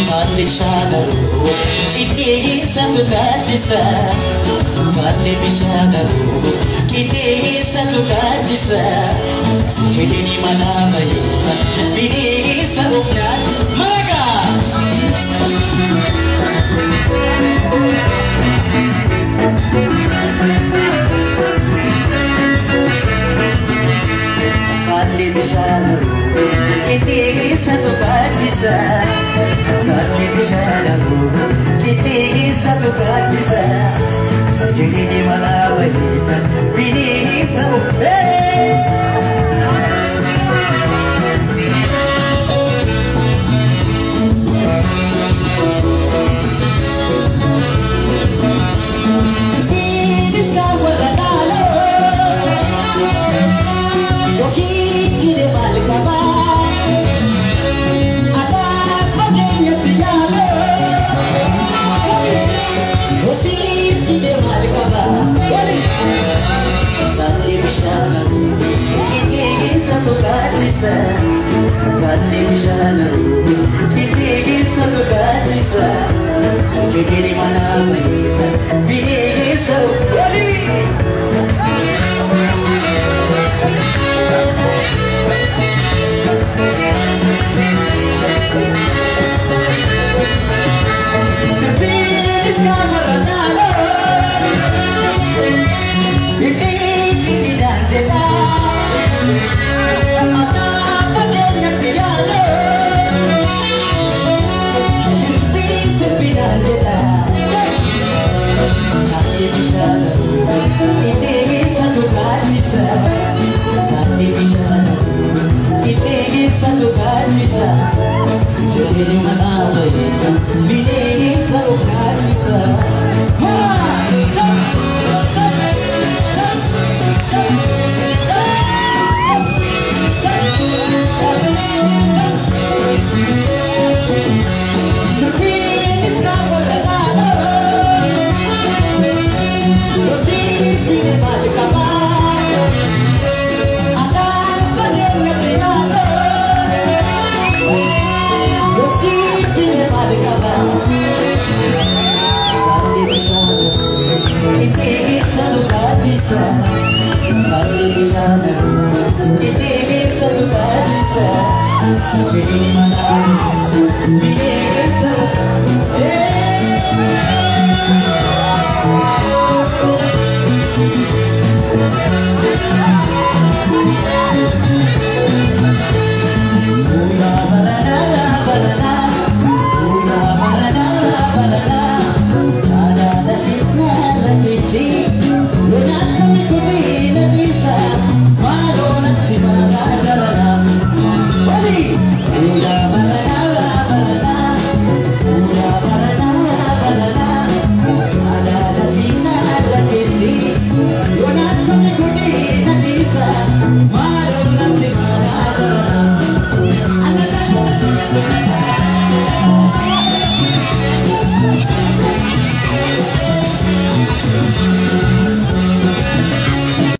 Shagaru, Kiti Satukachisa, Tale Bishagaru, Kiti Satukachisa, Sujini Manabayita, Bidi Sadufnat, Maraga. Tale Bishagaru, Kiti Satukachisa. Tale bishagaru, kiti satukachisa, sujini manabayita, bini sabu. Bini sabu ladalo, yoki kide malikaba. Kiti satukachisa, tale bishagaru, kiti satukachisa, sujini manabayita, bini sabu. Kiti satukachisa, sujini manabayita.